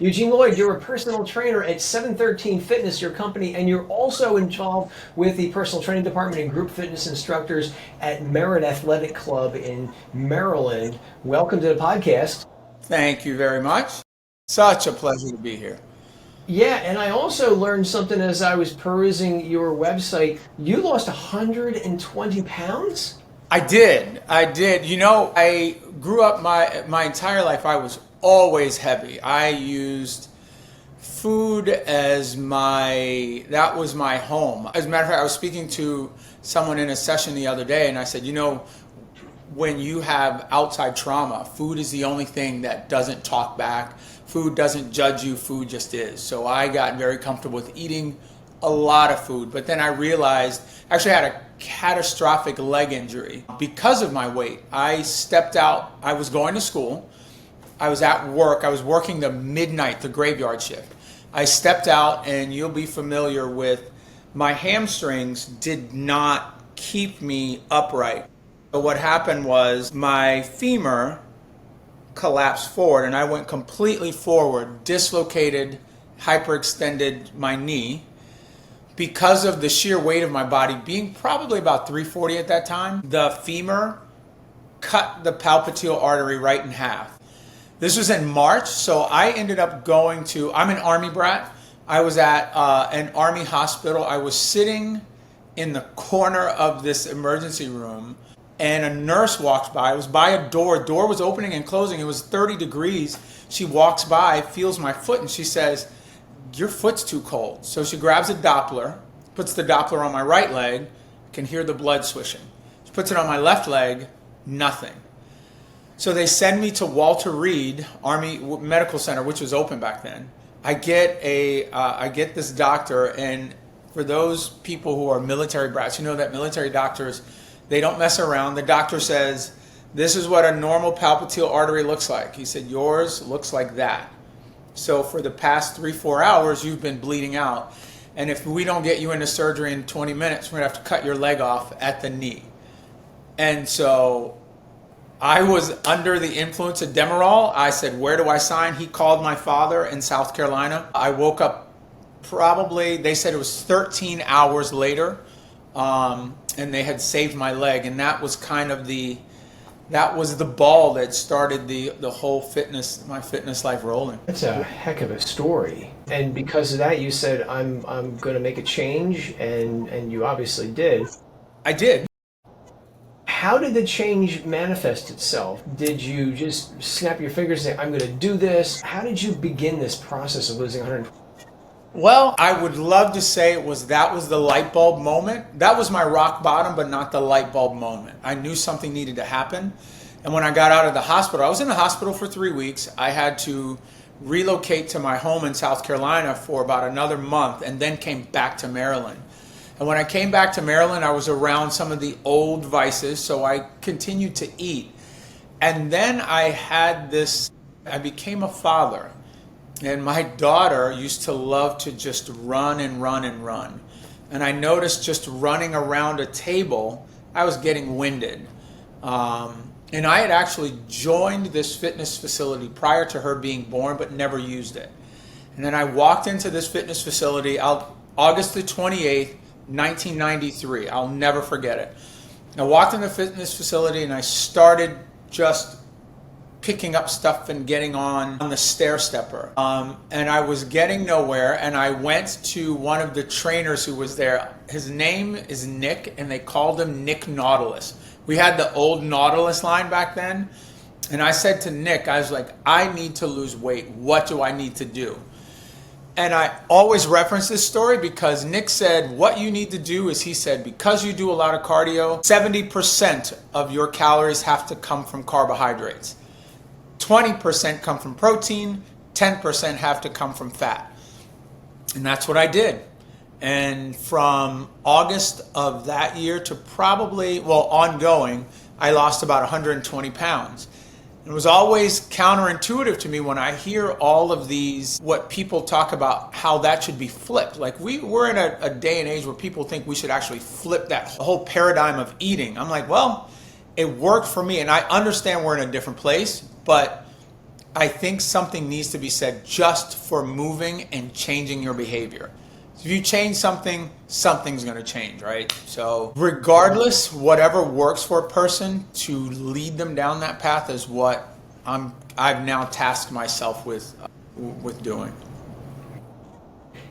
Eugene Lloyd, you're a personal trainer at 713 Fitness, your company, and you're also involved with the personal training department and group fitness instructors at Merritt Athletic Club in Maryland. Welcome to the podcast. Thank you very much. Such a pleasure to be here. Yeah, and I also learned something as I was perusing your website. You lost 120 pounds? I did. I did. I grew up my entire life. I was always heavy. I used food as that was my home. As a matter of fact, I was speaking to someone in a session the other day, and I said, when you have outside trauma, food is the only thing that doesn't talk back. Food doesn't judge you, food just is. So I got very comfortable with eating a lot of food, but then I realized I actually had a catastrophic leg injury because of my weight. I stepped out, I was going to school, I was at work, I was working the graveyard shift. I stepped out, and you'll be familiar with my hamstrings did not keep me upright. So what happened was my femur collapsed forward, and I went completely forward, dislocated, hyperextended my knee because of the sheer weight of my body being probably about 340 at that time. The femur cut the palpatine artery right in half. This was in March, so I ended up I'm an Army brat. I was at an Army hospital. I was sitting in the corner of this emergency room, and a nurse walked by. It was by a door. Door was opening and closing. It was 30 degrees. She walks by, feels my foot, and she says, "Your foot's too cold." So she grabs a Doppler, puts the Doppler on my right leg, can hear the blood swishing. She puts it on my left leg, nothing. So they send me to Walter Reed Army Medical Center, which was open back then. I get this doctor, and for those people who are military brats, you know that military doctors, they don't mess around. The doctor says, "This is what a normal palpatine artery looks like." He said, "Yours looks like that. So for the past 3-4 hours, you've been bleeding out. And if we don't get you into surgery in 20 minutes, we're going to have to cut your leg off at the knee." And so I was under the influence of Demerol. I said, "Where do I sign?" He called my father in South Carolina. I woke up they said it was 13 hours later, and they had saved my leg. And that was that was the ball that started the whole my fitness life rolling. That's a heck of a story. And because of that, you said, I'm going to make a change, and you obviously did. I did. How did the change manifest itself? Did you just snap your fingers and say, "I'm going to do this"? How did you begin this process of losing 100? Well, I would love to say that was the light bulb moment. That was my rock bottom, but not the light bulb moment. I knew something needed to happen. And when I got out of the hospital, I was in the hospital for 3 weeks. I had to relocate to my home in South Carolina for about another month, and then came back to Maryland. And when I came back to Maryland, I was around some of the old vices, so I continued to eat. And then I became a father. And my daughter used to love to just run and run and run. And I noticed just running around a table, I was getting winded. And I had actually joined this fitness facility prior to her being born, but never used it. And then I walked into this fitness facility August the 28th, 1993. I'll never forget it. I walked in the fitness facility, and I started just picking up stuff and getting on the stair stepper. And I was getting nowhere, and I went to one of the trainers who was there. His name is Nick, and they called him Nick Nautilus. We had the old Nautilus line back then. And I said to Nick, I was like, "I need to lose weight. What do I need to do?" And I always reference this story because Nick said, what you need to do is, he said, because you do a lot of cardio, 70% of your calories have to come from carbohydrates. 20% come from protein, 10% have to come from fat. And that's what I did. And from August of that year to ongoing, I lost about 120 pounds. It was always counterintuitive to me when I hear all of these, what people talk about, how that should be flipped. Like we're in a day and age where people think we should actually flip that whole paradigm of eating. I'm like, well, it worked for me, and I understand we're in a different place, but I think something needs to be said just for moving and changing your behavior. If you change something, something's going to change, right? So regardless, whatever works for a person, to lead them down that path is what I've now tasked myself with doing.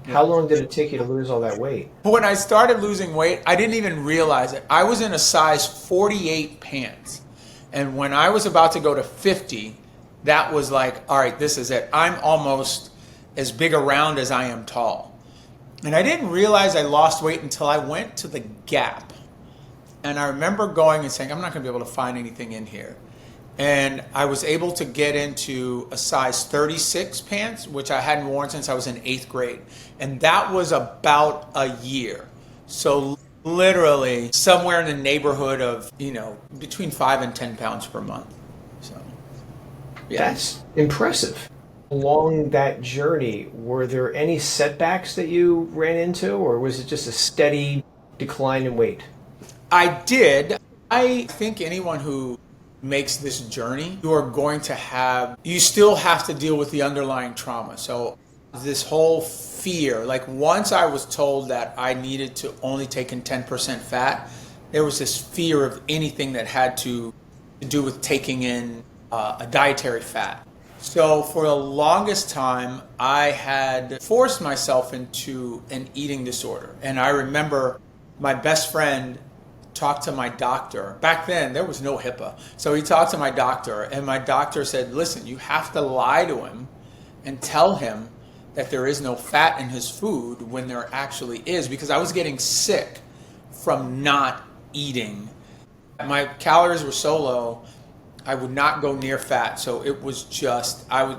How long did it take you to lose all that weight? When I started losing weight, I didn't even realize it. I was in a size 48 pants. And when I was about to go to 50, that was like, all right, this is it. I'm almost as big around as I am tall. And I didn't realize I lost weight until I went to the Gap. And I remember going and saying, I'm not going to be able to find anything in here. And I was able to get into a size 36 pants, which I hadn't worn since I was in 8th grade. And that was about a year. So literally somewhere in the neighborhood of, between 5 and 10 pounds per month. So, yeah. That's impressive. Along that journey, were there any setbacks that you ran into, or was it just a steady decline in weight? I did. I think anyone who makes this journey, you still have to deal with the underlying trauma. So this whole fear, like once I was told that I needed to only take in 10% fat, there was this fear of anything that had to do with taking in a dietary fat. So for the longest time, I had forced myself into an eating disorder. And I remember my best friend talked to my doctor. Back then, there was no HIPAA. So he talked to my doctor, and my doctor said, listen, you have to lie to him and tell him that there is no fat in his food when there actually is, because I was getting sick from not eating. My calories were so low, I would not go near fat. So it was just, I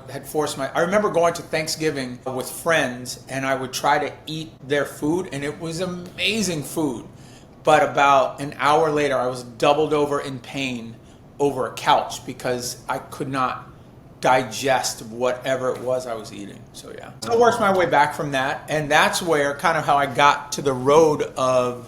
remember going to Thanksgiving with friends, and I would try to eat their food, and it was amazing food. But about an hour later, I was doubled over in pain over a couch because I could not digest whatever it was I was eating. So yeah. So I worked my way back from that. And that's where kind of how I got to the road of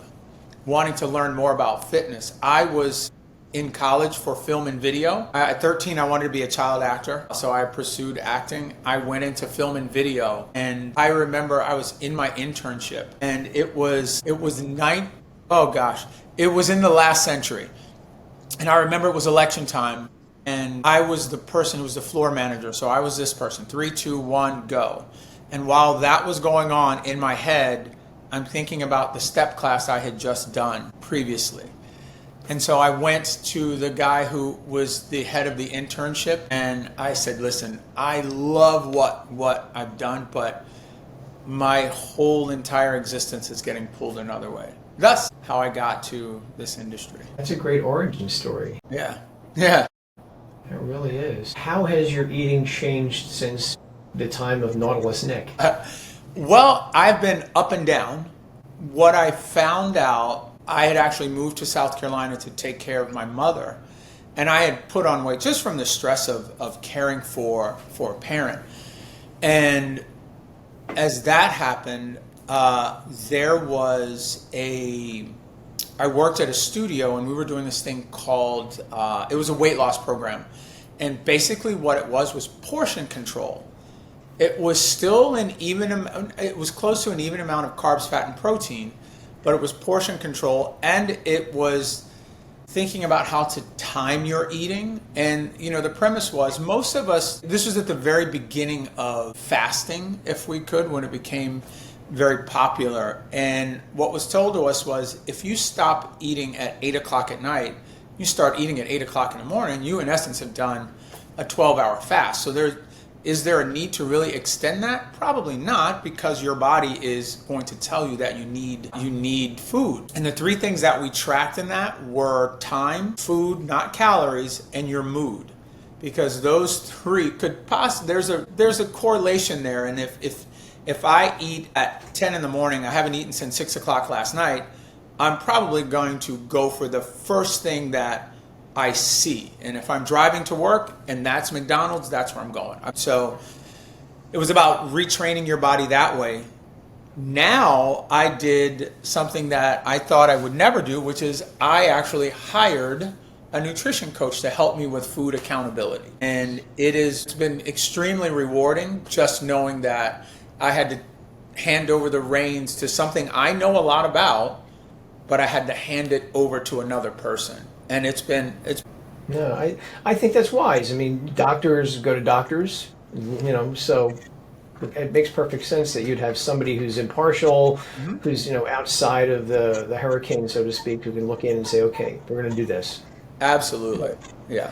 wanting to learn more about fitness. I was in college for film and video. At 13, I wanted to be a child actor. So I pursued acting. I went into film and video. And I remember I was in my internship, and it was it was in the last century. And I remember it was election time, and I was the person who was the floor manager. So I was this person, 3, 2, 1, go. And while that was going on in my head, I'm thinking about the step class I had just done previously. And so I went to the guy who was the head of the internship, and I said, listen, I love what I've done, but my whole entire existence is getting pulled another way. That's how I got to this industry. That's a great origin story. Yeah. It really is. How has your eating changed since the time of Nautilus Nick? Well, I've been up and down. What I found out, I had actually moved to South Carolina to take care of my mother, and I had put on weight just from the stress of caring for a parent. And as that happened, I worked at a studio, and we were doing this thing called, it was a weight loss program. And basically what it was portion control. It was still it was close to an even amount of carbs, fat, and protein, but it was portion control, and it was thinking about how to time your eating. And the premise was, most of us, this was at the very beginning of fasting, if we could, when it became very popular. And what was told to us was, if you stop eating at 8 o'clock at night, you start eating at 8 o'clock in the morning, you in essence have done a 12-hour fast. So is there a need to really extend that? Probably not, because your body is going to tell you that you need food. And the 3 things that we tracked in that were time, food, not calories, and your mood. Because those 3 could possibly, there's a correlation there. And if I eat at 10 in the morning, I haven't eaten since 6 o'clock last night, I'm probably going to go for the first thing that I see. And if I'm driving to work and that's McDonald's, that's where I'm going. So it was about retraining your body that way. Now I did something that I thought I would never do, which is I actually hired a nutrition coach to help me with food accountability. And it's been extremely rewarding just knowing that I had to hand over the reins to something I know a lot about, but I had to hand it over to another person. And it's No, I think that's wise. I mean, doctors go to doctors, so it makes perfect sense that you'd have somebody who's impartial, who's, outside of the hurricane, so to speak, who can look in and say, okay, we're going to do this. absolutely, yeah.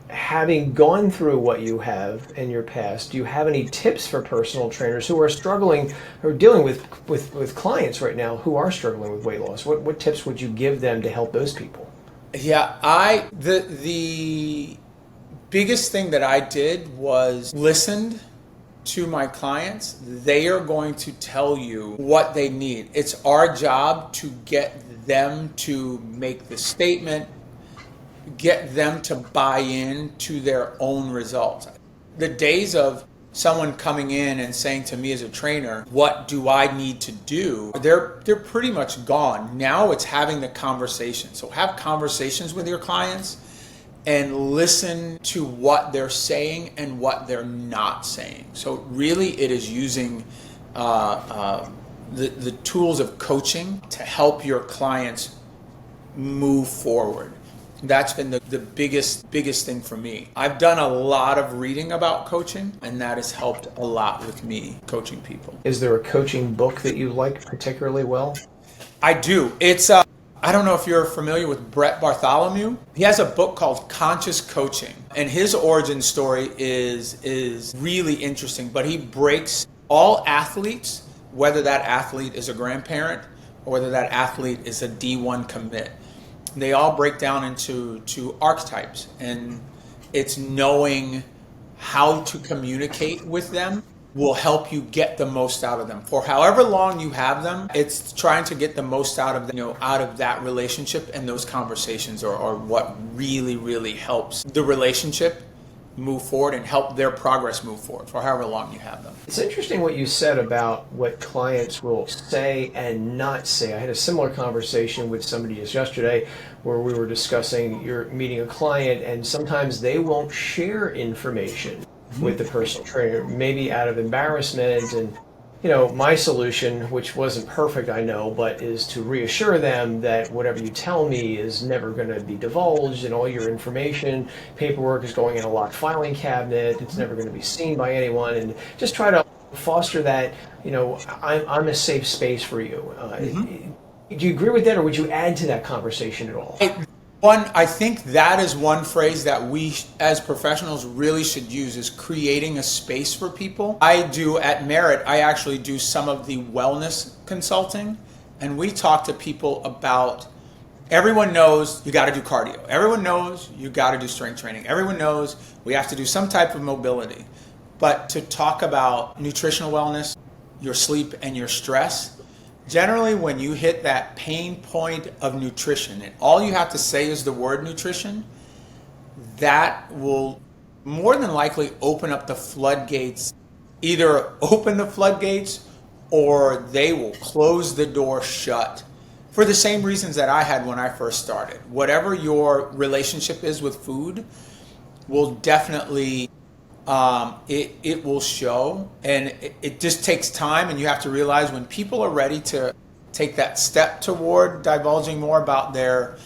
Having gone through what you have in your past, do you have any tips for personal trainers who are struggling or dealing with clients right now who are struggling with weight loss? What tips would you give them to help those people? Yeah, the biggest thing that I did was listened to my clients. They are going to tell you what they need. It's our job to get them to make the statement, get them to buy in to their own results. The days of someone coming in and saying to me as a trainer, what do I need to do? They're pretty much gone. Now it's having the conversation. So have conversations with your clients and listen to what they're saying and what they're not saying. So really it is using the tools of coaching to help your clients move forward. That's been the biggest thing for me. I've done a lot of reading about coaching, and that has helped a lot with me coaching people. Is there a coaching book that you like particularly well? I do. It's I don't know if you're familiar with Brett Bartholomew. He has a book called Conscious Coaching, and his origin story is really interesting, but he breaks all athletes, whether that athlete is a grandparent or whether that athlete is a D1 commit. They all break down into archetypes, and it's knowing how to communicate with them will help you get the most out of them. For however long you have them, it's trying to get the most out of them, out of that relationship, and those conversations are what really helps the relationship move forward and help their progress move forward for however long you have them. It's interesting what you said about what clients will say and not say. I had a similar conversation with somebody just yesterday where we were discussing you're meeting a client and sometimes they won't share information with the personal trainer, maybe out of embarrassment. And my solution, which wasn't perfect, I know, but is to reassure them that whatever you tell me is never going to be divulged, and all your information, paperwork is going in a locked filing cabinet. It's never going to be seen by anyone, and just try to foster that, I'm a safe space for you. Do you agree with that, or would you add to that conversation at all? I think that is one phrase that we as professionals really should use, is creating a space for people. I do at Merritt, I actually do some of the wellness consulting, and we talk to people about, everyone knows you got to do cardio. Everyone knows you got to do strength training. Everyone knows we have to do some type of mobility. But to talk about nutritional wellness, your sleep and your stress, generally, when you hit that pain point of nutrition, and all you have to say is the word nutrition, that will more than likely open up the floodgates, either open the floodgates or they will close the door shut for the same reasons that I had when I first started. Whatever your relationship is with food will definitely it will show, and it just takes time, and you have to realize when people are ready to take that step toward divulging more about their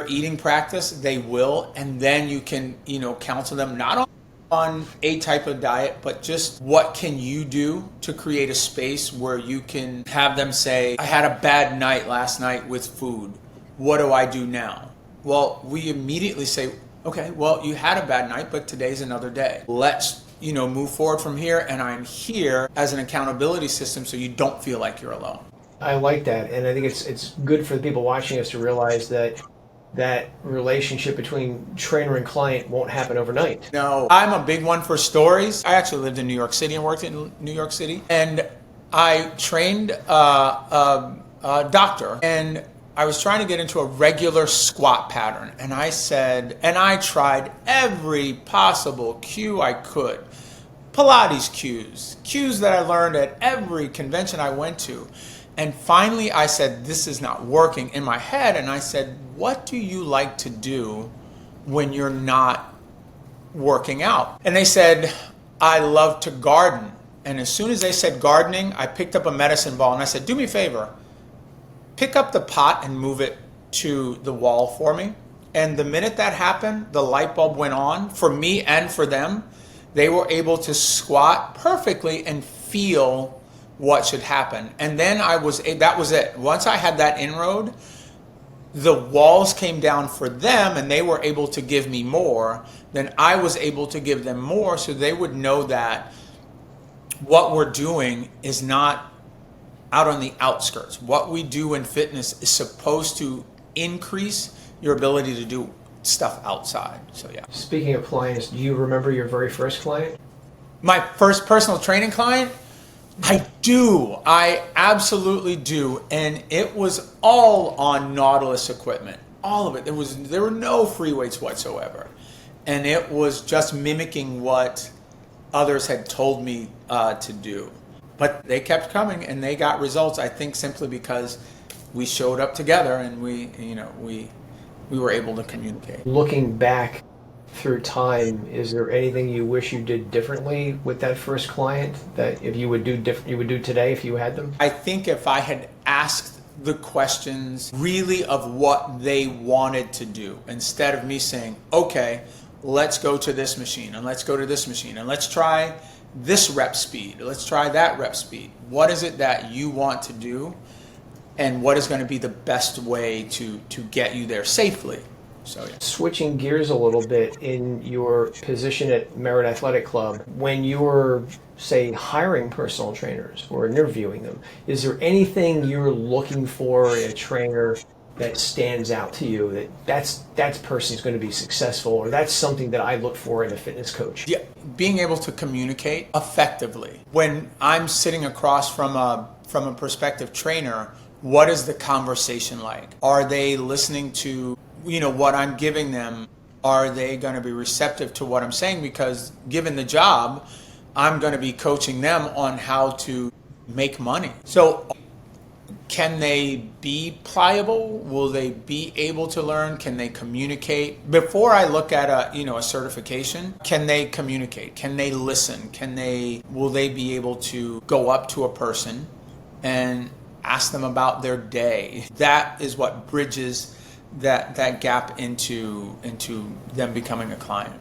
eating practice, they will, and then you can counsel them not on a type of diet, but just what can you do to create a space where you can have them say, I had a bad night last night with food, what do I do now? Well, we immediately say, okay, well, you had a bad night, but today's another day. Let's, move forward from here, and I'm here as an accountability system so you don't feel like you're alone. I like that, and I think it's good for the people watching us to realize that relationship between trainer and client won't happen overnight. No, I'm a big one for stories. I actually lived in New York City and worked in New York City, and I trained a doctor, and I was trying to get into a regular squat pattern, and I tried every possible cue I could. Pilates cues that I learned at every convention I went to. And finally I said, this is not working in my head. And I said, what do you like to do when you're not working out? And they said, I love to garden. And as soon as they said gardening, I picked up a medicine ball and I said, do me a favor, pick up the pot and move it to the wall for me. And the minute that happened, the light bulb went on for me and for them. They were able to squat perfectly and feel what should happen. And then that was it. Once I had that inroad, the walls came down for them and they were able to give me more. Then I was able to give them more, so they would know that what we're doing is not out on the outskirts. What we do in fitness is supposed to increase your ability to do stuff outside. So yeah. Speaking of clients, do you remember your very first client? My first personal training client? I do. I absolutely do. And it was all on Nautilus equipment. All of it. There were no free weights whatsoever. And it was just mimicking what others had told me to do. But they kept coming and they got results, I think, simply because we showed up together and we were able to communicate. Looking back through time, is there anything you wish you did differently with that first client that if you would do you would do today if you had them? I think if I had asked the questions really of what they wanted to do, instead of me saying, okay, let's go to this machine and let's go to this machine and let's try this rep speed, let's try that rep speed. What is it that you want to do and what is going to be the best way to get you there safely? So yeah. Switching gears a little bit, in your position at Merritt Athletic Club, when you're, say, hiring personal trainers or interviewing them, is there anything you're looking for in a trainer that stands out to you, that person's going to be successful, or that's something that I look for in a fitness coach? Yeah, being able to communicate effectively. When I'm sitting across from a prospective trainer, what is the conversation like? Are they listening to what I'm giving them? Are they going to be receptive to what I'm saying? Because given the job, I'm going to be coaching them on how to make money. So can they be pliable? Will they be able to learn? Can they communicate? Before I look at a certification, can they communicate? Can they listen? Will they be able to go up to a person and ask them about their day? That is what bridges that gap into them becoming a client.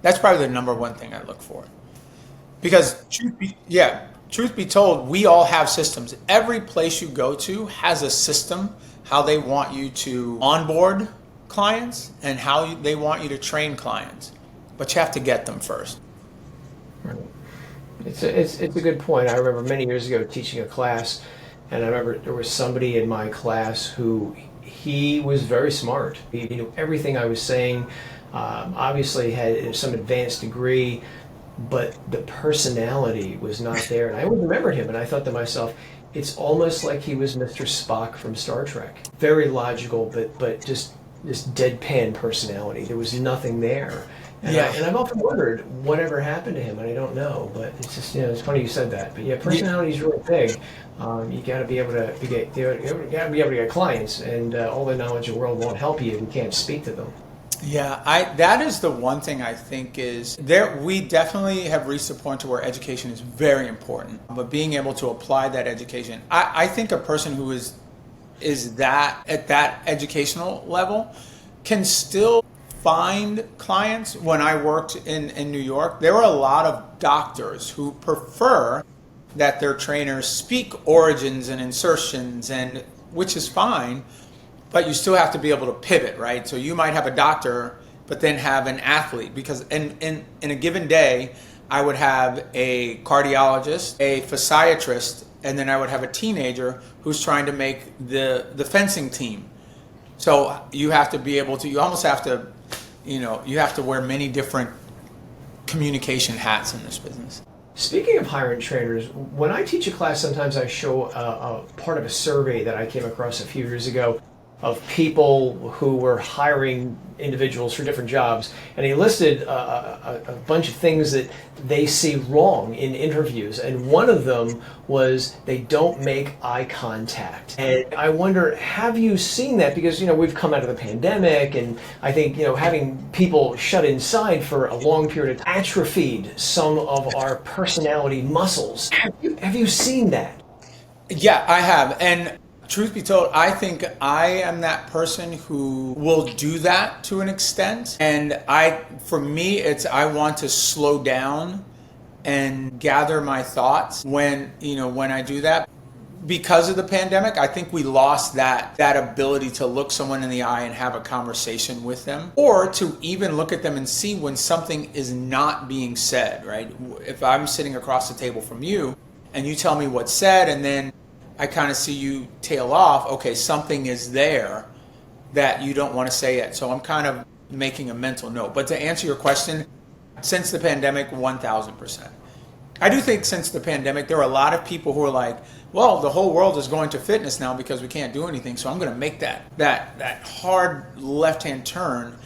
That's probably the number one thing I look for. Because truth be told, we all have systems. Every place you go to has a system, how they want you to onboard clients and how they want you to train clients. But you have to get them first. Right. It's a good point. I remember many years ago teaching a class, and I remember there was somebody in my class who he was very smart. He knew everything I was saying, obviously had some advanced degree, but the personality was not there. And I always remembered him, and I thought to myself, it's almost like he was Mr. Spock from Star Trek. Very logical, but just this deadpan personality. There was nothing there. And, yeah. And I've often wondered whatever happened to him, and I don't know. But it's just, it's funny you said that. But yeah, personality is really big. You got to be able to get clients, and all the knowledge in the world won't help you if you can't speak to them. Yeah, that is the one thing I think is there. We definitely have reached a point to where education is very important, but being able to apply that education, I think a person who is that at that educational level can still find clients. When I worked in New York, there were a lot of doctors who prefer that their trainers speak origins and insertions, and which is fine. But you still have to be able to pivot, right? So you might have a doctor, but then have an athlete, because in a given day, I would have a cardiologist, a physiatrist, and then I would have a teenager who's trying to make the fencing team. So you have to be able to, you almost have to, you have to wear many different communication hats in this business. Speaking of hiring trainers, when I teach a class, sometimes I show a part of a survey that I came across a few years ago. of people who were hiring individuals for different jobs, and he listed a bunch of things that they see wrong in interviews, and one of them was they don't make eye contact. And I wonder, have you seen that? Because we've come out of the pandemic, and I think having people shut inside for a long period of time atrophied some of our personality muscles. Have you seen that? Yeah, I have. And truth be told, I think I am that person who will do that to an extent. And for me, I want to slow down and gather my thoughts when I do that. Because of the pandemic, I think we lost that ability to look someone in the eye and have a conversation with them, or to even look at them and see when something is not being said, right? If I'm sitting across the table from you and you tell me what's said, and then I kind of see you tail off, okay, something is there that you don't want to say yet. So I'm kind of making a mental note. But to answer your question, since the pandemic, 1,000%. I do think since the pandemic, there are a lot of people who are like, well, the whole world is going to fitness now because we can't do anything. So I'm going to make that hard left-hand turn.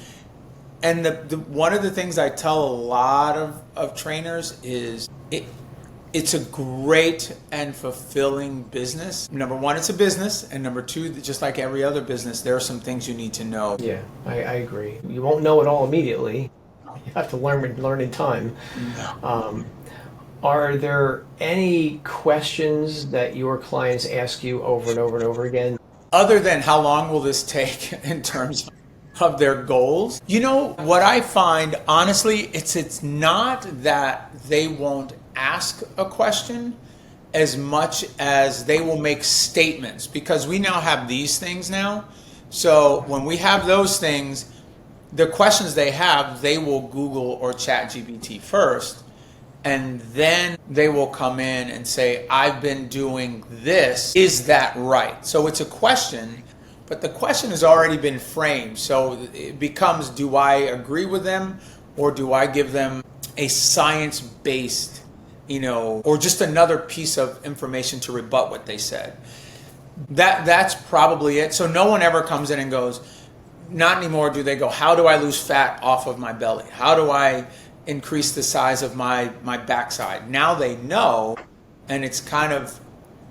And one of the things I tell a lot of trainers is it's a great and fulfilling business. Number one, it's a business. And number two, just like every other business, there are some things you need to know. Yeah, I agree. You won't know it all immediately. You have to learn in time. No. Are there any questions that your clients ask you over and over and over again? Other than how long will this take in terms of their goals? What I find, honestly, it's not that they won't ask a question as much as they will make statements, because we now have these things now. So when we have those things, the questions they have, they will Google or ChatGPT first. And then they will come in and say, I've been doing this. Is that right? So it's a question, but the question has already been framed. So it becomes, do I agree with them, or do I give them a science-based, or just another piece of information to rebut what they said? That's probably it. So no one ever comes in and goes, not anymore do they go, how do I lose fat off of my belly? How do I increase the size of my backside? Now they know, and it's kind of,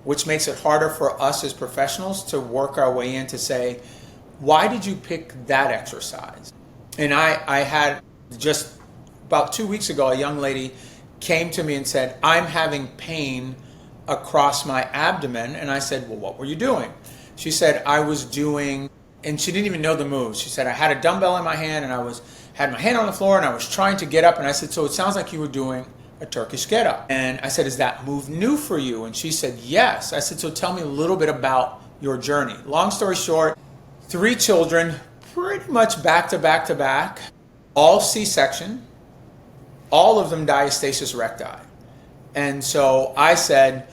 which makes it harder for us as professionals to work our way in to say, why did you pick that exercise? And I had just about 2 weeks ago, a young lady came to me and said, I'm having pain across my abdomen. And I said, well, what were you doing? She said, I was doing, and she didn't even know the moves. She said, I had a dumbbell in my hand and I had my hand on the floor and I was trying to get up. And I said, so it sounds like you were doing a Turkish get up. And I said, is that move new for you? And she said, yes. I said, so tell me a little bit about your journey. Long story short, 3 children, pretty much back to back to back, all C-section, all of them diastasis recti. And so I said,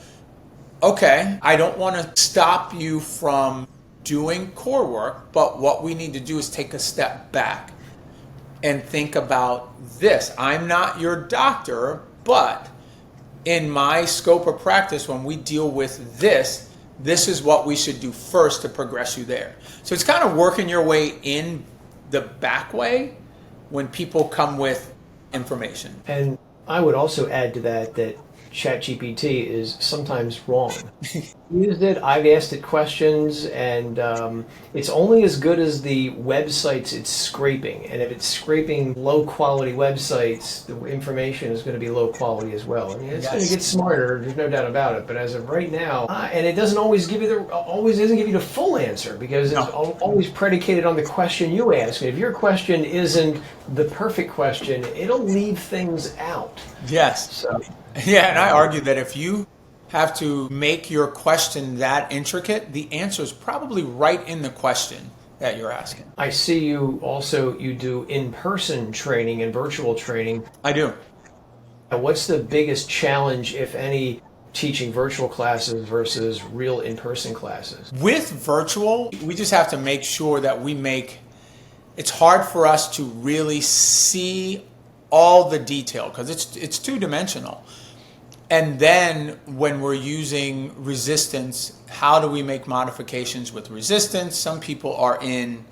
okay, I don't want to stop you from doing core work, but what we need to do is take a step back and think about this. I'm not your doctor, but in my scope of practice, when we deal with this is what we should do first to progress you there. So it's kind of working your way in the back way when people come with information. And I would also add to that ChatGPT is sometimes wrong. Used it, I've asked it questions, and it's only as good as the websites it's scraping. And if it's scraping low quality websites, the information is going to be low quality as well. I mean, it's going to get smarter, there's no doubt about it. But as of right now, and it doesn't always give you the full answer, because it's always predicated on the question you ask. And if your question isn't the perfect question, it'll leave things out. Yes. So. Yeah, and I argue that if you have to make your question that intricate, the answer is probably right in the question that you're asking. I see you do in-person training and virtual training. I do. What's the biggest challenge, if any, teaching virtual classes versus real in-person classes? With virtual, we just have to make sure that it's hard for us to really see all the detail, because it's two-dimensional. And then when we're using resistance, how do we make modifications with resistance? Some people are in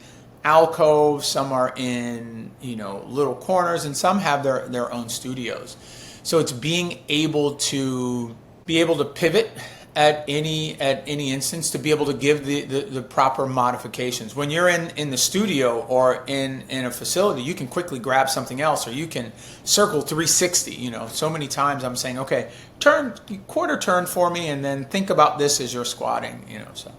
alcoves, some are in, little corners, and some have their own studios. So it's being able to pivot at any instance, to be able to give the proper modifications. When you're in the studio or in a facility, you can quickly grab something else, or you can circle 360. So many times I'm saying, okay, quarter turn for me, and then think about this as you're squatting. So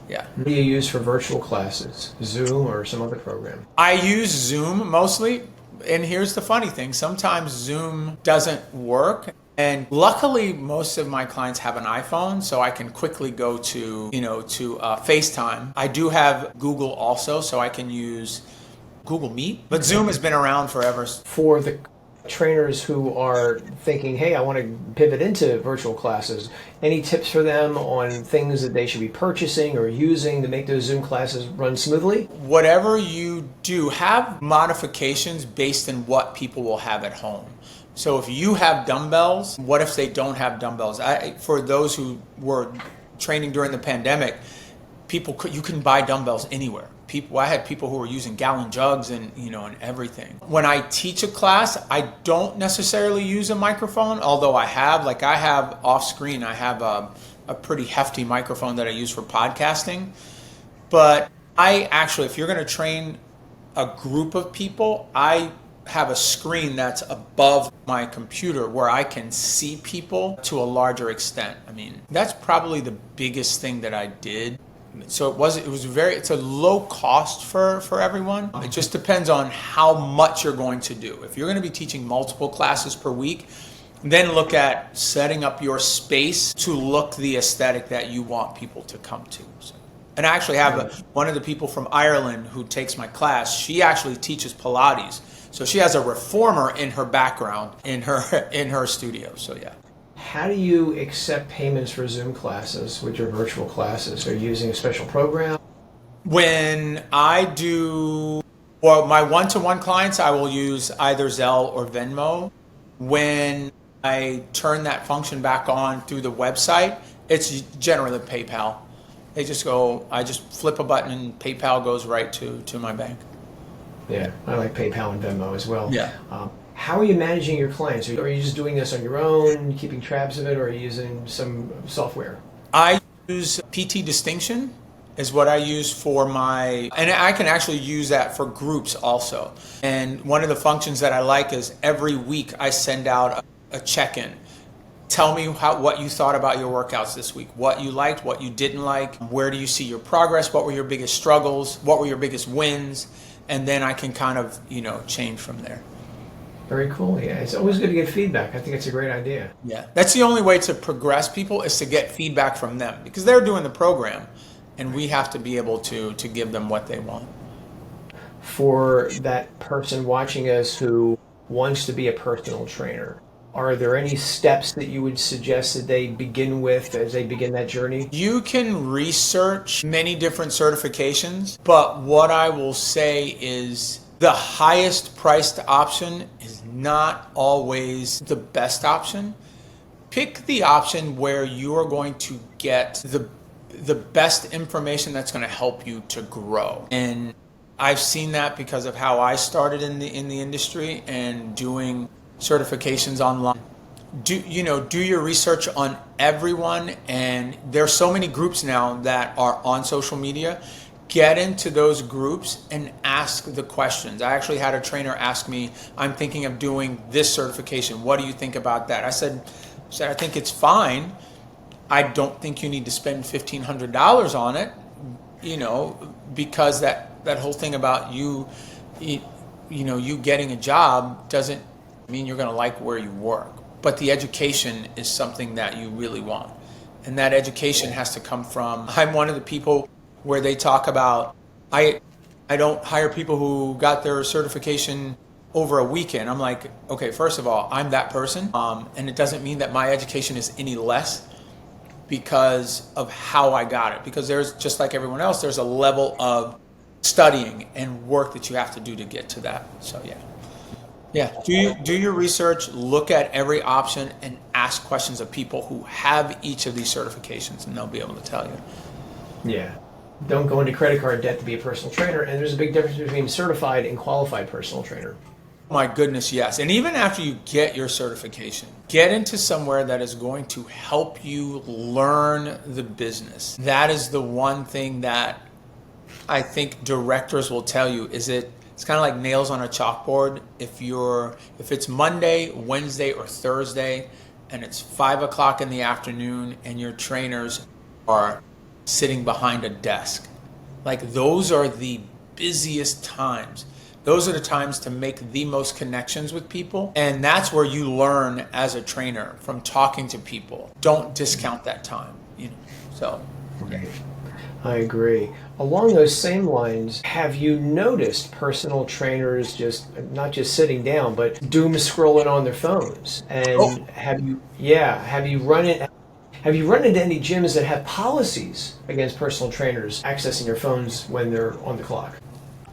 yeah. What do you use for virtual classes? Zoom or some other program? I use Zoom mostly, and here's the funny thing: sometimes Zoom doesn't work. And luckily, most of my clients have an iPhone, so I can quickly go to FaceTime. I do have Google also, so I can use Google Meet. But Zoom has been around forever. For the trainers who are thinking, hey, I want to pivot into virtual classes, any tips for them on things that they should be purchasing or using to make those Zoom classes run smoothly? Whatever you do, have modifications based on what people will have at home. So if you have dumbbells, what if they don't have dumbbells? For those who were training during the pandemic, you can buy dumbbells anywhere. I had people who were using gallon jugs and everything. When I teach a class, I don't necessarily use a microphone, although I have off screen, I have a pretty hefty microphone that I use for podcasting. But if you're going to train a group of people, I have a screen that's above my computer where I can see people to a larger extent. That's probably the biggest thing that I did. So it's a low cost for everyone. It just depends on how much you're going to do. If you're going to be teaching multiple classes per week, then look at setting up your space to look the aesthetic that you want people to come to. And I actually have one of the people from Ireland who takes my class. She actually teaches Pilates. So she has a reformer in her background in her studio. So yeah. How do you accept payments for Zoom classes with your virtual classes? Are you using a special program? When I do, my one-to-one clients, I will use either Zelle or Venmo. When I turn that function back on through the website, it's generally PayPal. I just flip a button and PayPal goes right to my bank. Yeah, I like PayPal and Venmo as well. Yeah. How are you managing your clients? Are you just doing this on your own, keeping tabs of it, or are you using some software? I use PT Distinction is what I use for and I can actually use that for groups also. And one of the functions that I like is every week I send out a check-in. Tell me what you thought about your workouts this week, what you liked, what you didn't like, where do you see your progress, what were your biggest struggles, what were your biggest wins, and then I can kind of, change from there. Very cool. Yeah, it's always good to get feedback. I think it's a great idea. Yeah, that's the only way to progress people is to get feedback from them because they're doing the program and we have to be able to give them what they want. For that person watching us who wants to be a personal trainer, are there any steps that you would suggest that they begin with as they begin that journey? You can research many different certifications, but what I will say is the highest priced option is not always the best option. Pick the option where you are going to get the best information that's going to help you to grow. And I've seen that because of how I started in the industry and doing certifications online. Do your research on everyone, and there's so many groups now that are on social media. Get into those groups and ask the questions. I actually had a trainer ask me, I'm thinking of doing this certification. What do you think about that? I said, I think it's fine. I don't think you need to spend $1,500 on it, because that whole thing about you getting a job doesn't mean you're going to like where you work. But the education is something that you really want. And that education has to come from, I'm one of the people where they talk about, I don't hire people who got their certification over a weekend. I'm like, okay, first of all, I'm that person. And it doesn't mean that my education is any less because of how I got it. Because there's, just like everyone else, there's a level of studying and work that you have to do to get to that. So yeah. Yeah, do your research, look at every option, and ask questions of people who have each of these certifications, and they'll be able to tell you. Yeah. Don't go into credit card debt to be a personal trainer, and there's a big difference between certified and qualified personal trainer. My goodness, yes. And even after you get your certification, get into somewhere that is going to help you learn the business. That is the one thing that I think directors will tell you is it's kind of like nails on a chalkboard. If it's Monday, Wednesday, or Thursday, and it's 5 o'clock in the afternoon, and your trainers are sitting behind a desk, like those are the busiest times. Those are the times to make the most connections with people, and that's where you learn as a trainer from talking to people. Don't discount that time, So. Right. I agree. Along those same lines, have you noticed personal trainers just not just sitting down, but doom scrolling on their phones? And have you run into any gyms that have policies against personal trainers accessing their phones when they're on the clock?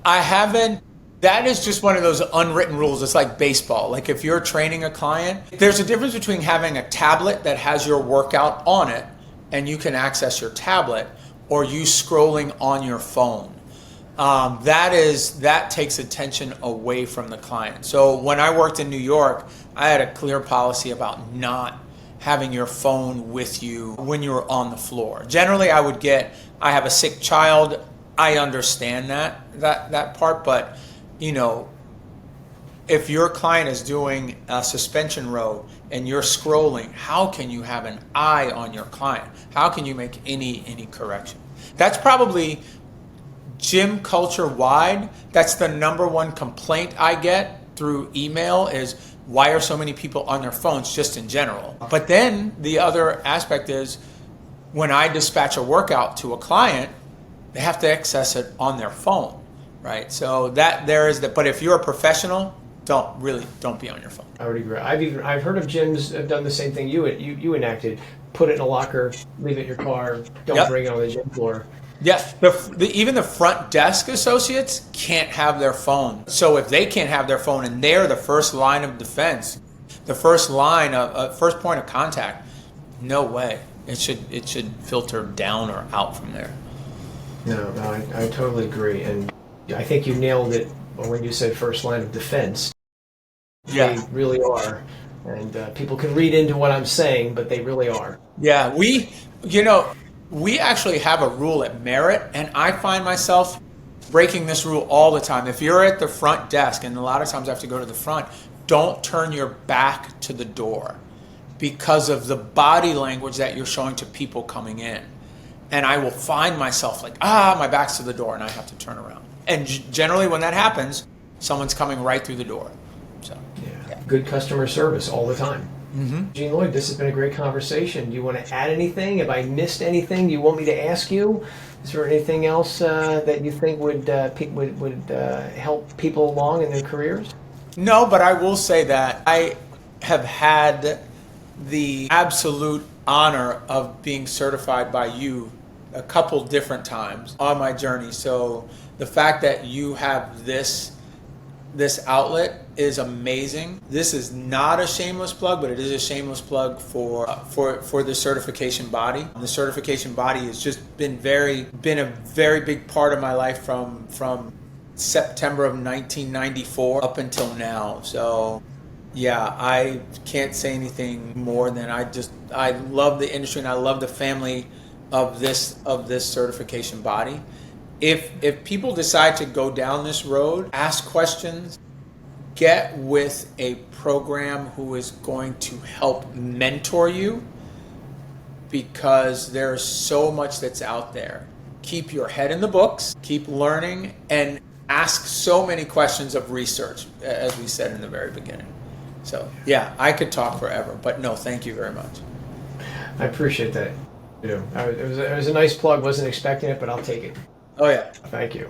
I haven't. That is just one of those unwritten rules. It's like baseball. Like if you're training a client, there's a difference between having a tablet that has your workout on it and you can access your tablet, or you scrolling on your phone. That takes attention away from the client. So when I worked in New York, I had a clear policy about not having your phone with you when you were on the floor. Generally, I have a sick child. I understand that part, but if your client is doing a suspension row and you're scrolling, how can you have an eye on your client? How can you make any correction? That's probably gym culture wide. That's the number one complaint I get through email is why are so many people on their phones just in general? But then the other aspect is when I dispatch a workout to a client, they have to access it on their phone, right? So but if you're a professional, don't be on your phone. I would agree. I've heard of gyms have done the same thing you enacted. Put it in a locker, leave it in your car, don't bring it on the gym floor. Yeah, even the front desk associates can't have their phone. So if they can't have their phone and they're the first line of defense, the first point of contact, no way. It should filter down or out from there. No, I totally agree. And I think you nailed it when you said first line of defense. Yeah. They really are. And people can read into what I'm saying, but they really are. Yeah, we actually have a rule at Merritt, and I find myself breaking this rule all the time. If you're at the front desk, and a lot of times I have to go to the front, don't turn your back to the door because of the body language that you're showing to people coming in. And I will find myself like, my back's to the door, and I have to turn around. And generally when that happens, someone's coming right through the door. So, yeah. Good customer service all the time. Mm-hmm. Eugene Lloyd, this has been a great conversation. Do you want to add anything? Have I missed anything you want me to ask you? Is there anything else that you think would help people along in their careers? No, but I will say that I have had the absolute honor of being certified by you a couple different times on my journey. So the fact that you have this outlet is amazing. This is not a shameless plug, but it is a shameless plug for the certification body. The certification body has just been a very big part of my life from September of 1994 up until now. So yeah, I can't say anything more than I love the industry and I love the family of this certification body. If people decide to go down this road, ask questions, get with a program who is going to help mentor you, because there's so much that's out there. Keep your head in the books, keep learning, and ask so many questions of research, as we said in the very beginning. So yeah, I could talk forever, but no, thank you very much. I appreciate that. It was a nice plug. Wasn't expecting it, but I'll take it. Oh yeah. Thank you.